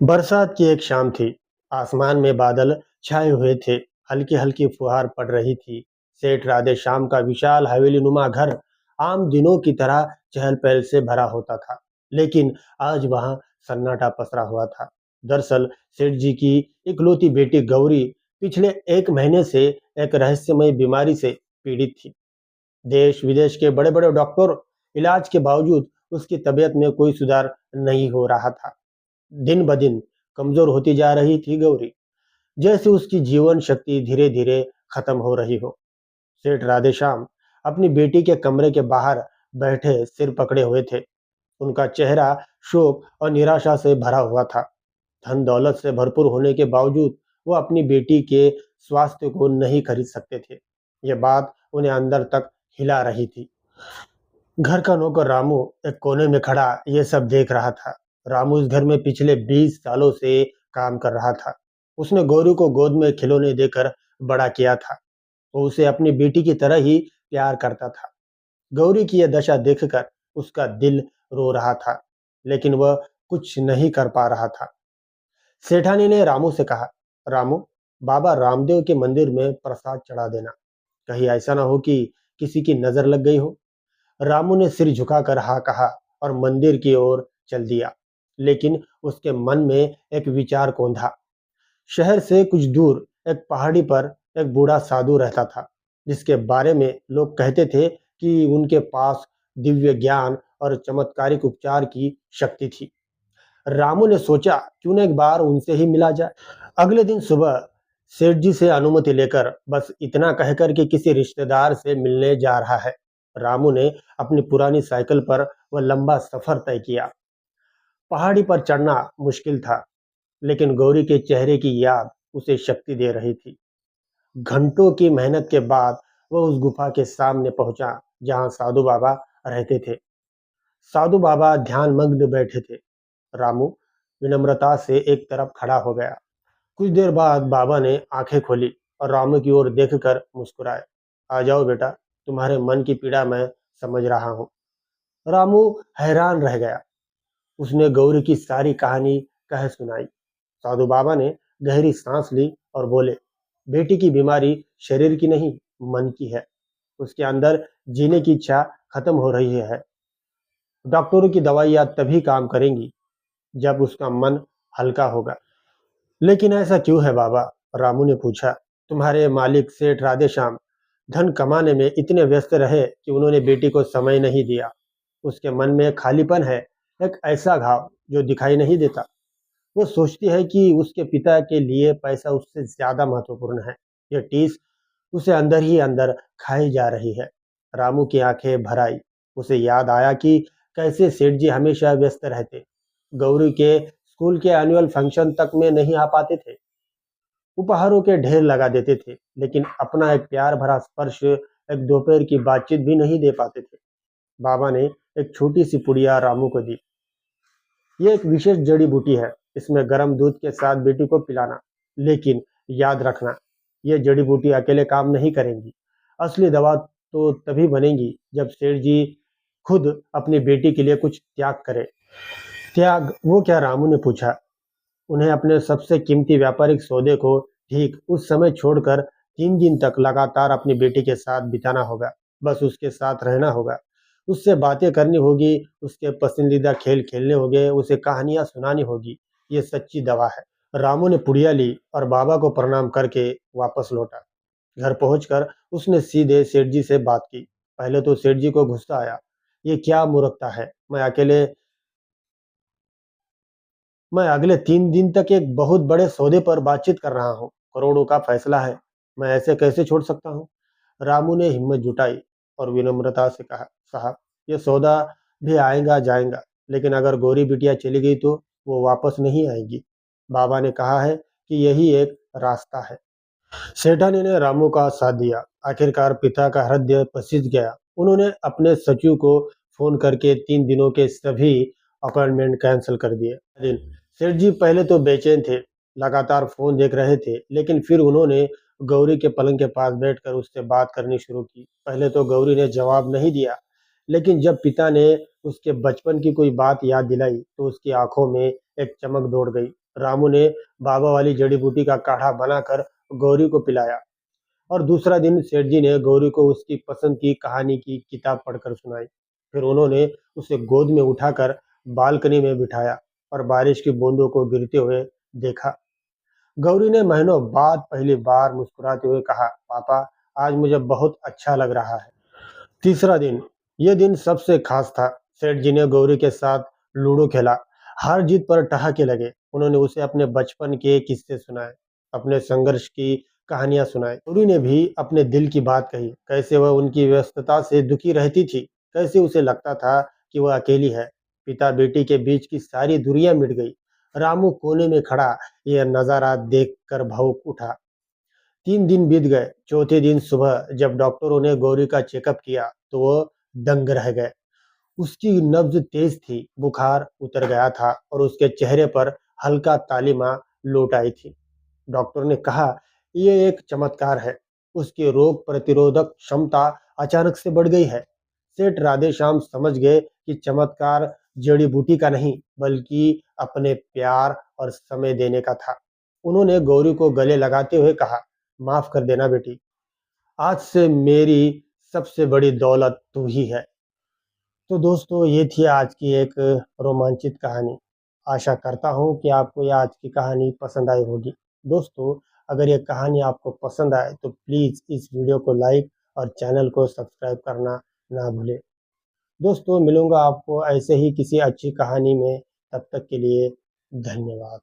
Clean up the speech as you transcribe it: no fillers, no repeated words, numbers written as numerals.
बरसात की एक शाम थी। आसमान में बादल छाए हुए थे। हल्की हल्की फुहार पड़ रही थी। सेठ राधे श्याम का विशाल हवेली नुमा घर आम दिनों की तरह चहल पहल से भरा होता था। लेकिन आज वहां सन्नाटा पसरा हुआ था। दरअसल सेठ जी की इकलौती बेटी गौरी पिछले एक महीने से एक रहस्यमय बीमारी से पीड़ित थी। देश विदेश के बड़े बड़े डॉक्टर इलाज के बावजूद उसकी तबीयत में कोई सुधार नहीं हो रहा था। दिन ब दिन कमजोर होती जा रही थी गौरी, जैसे उसकी जीवन शक्ति धीरे धीरे खत्म हो रही हो। सेठ राधेश्याम अपनी बेटी के कमरे के बाहर बैठे सिर पकड़े हुए थे। उनका चेहरा शोक और निराशा से भरा हुआ था। धन दौलत से भरपूर होने के बावजूद वो अपनी बेटी के स्वास्थ्य को नहीं खरीद सकते थे। ये बात उन्हें अंदर तक हिला रही थी। घर का नौकर रामू एक कोने में खड़ा ये सब देख रहा था। रामू इस घर में पिछले 20 सालों से काम कर रहा था। उसने गौरी को गोद में खिलौने देकर बड़ा किया था। वो उसे अपनी बेटी की तरह ही प्यार करता था। गौरी की यह दशा देखकर उसका दिल रो रहा था, लेकिन वह कुछ नहीं कर पा रहा था। सेठानी ने रामू से कहा, रामू, बाबा रामदेव के मंदिर में प्रसाद चढ़ा देना। कहीं ऐसा ना हो कि किसी की नजर लग गई हो। रामू ने सिर झुकाकर हाँ कहा और मंदिर की ओर चल दिया। लेकिन उसके मन में एक विचार कौंधा। शहर से कुछ दूर एक पहाड़ी पर एक बूढ़ा साधु रहता था, जिसके बारे में लोग कहते थे कि उनके पास दिव्य ज्ञान और चमत्कारिक उपचार की शक्ति थी। रामू ने सोचा क्यों न एक बार उनसे ही मिला जाए। अगले दिन सुबह सेठ जी से अनुमति लेकर बस इतना कहकर कि किसी रिश्तेदार से मिलने जा रहा है, रामू ने अपनी पुरानी साइकिल पर वह लंबा सफर तय किया। पहाड़ी पर चढ़ना मुश्किल था, लेकिन गौरी के चेहरे की याद उसे शक्ति दे रही थी। घंटों की मेहनत के बाद वह उस गुफा के सामने पहुंचा जहां साधु बाबा रहते थे। साधु बाबा ध्यान मग्न बैठे थे। रामू विनम्रता से एक तरफ खड़ा हो गया। कुछ देर बाद बाबा ने आंखें खोली और रामू की ओर देखकर मुस्कुराए। आ जाओ बेटा, तुम्हारे मन की पीड़ा मैं समझ रहा हूँ। रामू हैरान रह गया। उसने गौरी की सारी कहानी कह सुनाई। साधु बाबा ने गहरी सांस ली और बोले, बेटी की बीमारी शरीर की नहीं, मन की है। उसके अंदर जीने की इच्छा खत्म हो रही है। डॉक्टरों की दवाइयां तभी काम करेंगी जब उसका मन हल्का होगा। लेकिन ऐसा क्यों है बाबा? रामू ने पूछा। तुम्हारे मालिक सेठ राधेश्याम धन कमाने में इतने व्यस्त रहे कि उन्होंने बेटी को समय नहीं दिया। उसके मन में एक खालीपन है, एक ऐसा घाव जो दिखाई नहीं देता। वो सोचती है कि उसके पिता के लिए पैसा उससे ज्यादा महत्वपूर्ण है। यह टीस उसे अंदर ही अंदर खाई जा रही है। रामू की आंखें भर आई। उसे याद आया कि कैसे सेठ जी हमेशा व्यस्त रहते। गौरी के स्कूल के एनुअल फंक्शन तक में नहीं आ पाते थे। उपहारों के ढेर लगा देते थे, लेकिन अपना एक प्यार भरा स्पर्श, एक दोपहर की बातचीत भी नहीं दे पाते थे। बाबा ने एक छोटी सी पुड़िया रामू को दी। ये एक विशेष जड़ी बूटी है। इसमें गर्म दूध के साथ बेटी को पिलाना। लेकिन याद रखना, ये जड़ी बूटी अकेले काम नहीं करेंगी। असली दवा तो तभी बनेगी जब सेठ जी खुद अपनी बेटी के लिए कुछ त्याग करे। त्याग वो क्या? रामू ने पूछा। उन्हें अपने सबसे कीमती व्यापारिक सौदे को ठीक उस समय छोड़कर 3 दिन तक लगातार अपनी बेटी के साथ बिताना होगा। बस उसके साथ रहना होगा, उससे बातें करनी होगी, उसके पसंदीदा खेल खेलने होंगे, उसे कहानियां सुनानी होगी। ये सच्ची दवा है। रामू ने पुड़िया ली और बाबा को प्रणाम करके वापस लौटा। घर पहुंचकर उसने सीधे सेठ जी से बात की। पहले तो सेठ जी को गुस्सा आया। ये क्या मूर्खता है? मैं अगले 3 दिन तक एक बहुत बड़े सौदे पर बातचीत कर रहा हूँ। करोड़ों का फैसला है। मैं ऐसे कैसे छोड़ सकता हूँ? रामू ने हिम्मत जुटाई और विनम्रता से कहा, साहब, ये सौदा भी आएगा जाएगा, लेकिन अगर गौरी बिटिया चली गई तो वो वापस नहीं आएगी। बाबा ने कहा है कि यही एक रास्ता है। सेठानी ने रामू का साथ दिया। आखिरकार पिता का हृदय पसीज गया। उन्होंने अपने सचिव को फोन करके 3 दिनों के सभी अपॉइंटमेंट कैंसिल कर दिए। दिन सेठ जी पहले तो बेचैन थे, लगातार फोन देख रहे थे, लेकिन फिर उन्होंने गौरी के पलंग के पास बैठकर उससे बात करनी शुरू की। पहले तो गौरी ने जवाब नहीं दिया, लेकिन जब पिता ने उसके बचपन की कोई बात याद दिलाई तो उसकी आंखों में एक चमक दौड़ गई। रामू ने बाबा वाली जड़ी बूटी का काढ़ा बनाकर गौरी को पिलाया और दूसरा दिन सेठ जी ने गौरी को उसकी पसंद की कहानी की किताब पढ़कर सुनाई। फिर उन्होंने उसे गोद में उठाकर बालकनी में बिठाया और बारिश की बूंदों को गिरते हुए देखा। गौरी ने महीनों बाद पहली बार मुस्कुराते हुए कहा, पापा, आज मुझे बहुत अच्छा लग रहा है। तीसरा दिन, ये दिन सबसे खास था। सेठ जी ने गौरी के साथ लूडो खेला। हार जीत पर ठहाके लगे। उन्होंने उसे अपने बचपन के किस्से सुनाए, अपने संघर्ष की कहानियां सुनाई। गौरी ने भी अपने दिल की बात कही, कैसे वह उनकी व्यस्तता से दुखी रहती थी, कैसे उसे लगता था कि वह अकेली है। पिता बेटी के बीच की सारी दूरियां मिट गई। रामू कोने में खड़ा यह नजारा देखकर भावुक उठा। 3 दिन बीत गए। चौथे दिन सुबह जब डॉक्टरों ने गौरी का चेकअप किया तो वो दंग रह गए। उसकी नब्ज तेज थी, बुखार उतर गया था और उसके चेहरे पर हल्का कालिमा लौट आई थी। डॉक्टर ने कहा, ये एक चमत्कार है। उसकी रोग प्रतिरोधक क्षमता अचानक से बढ़ गई है। सेठ राधेश्याम समझ गए कि चमत्कार जड़ी बूटी का नहीं, बल्कि अपने प्यार और समय देने का था। उन्होंने गौरी को गले लगाते हुए कहा, माफ कर देना बेटी, आज से मेरी सबसे बड़ी दौलत तू ही है। तो दोस्तों, ये थी आज की एक रोमांचित कहानी। आशा करता हूँ कि आपको ये आज की कहानी पसंद आई होगी। दोस्तों, अगर ये कहानी आपको पसंद आए तो प्लीज़ इस वीडियो को लाइक और चैनल को सब्सक्राइब करना ना भूलें। दोस्तों, मिलूँगा आपको ऐसे ही किसी अच्छी कहानी में, तब तक के लिए धन्यवाद।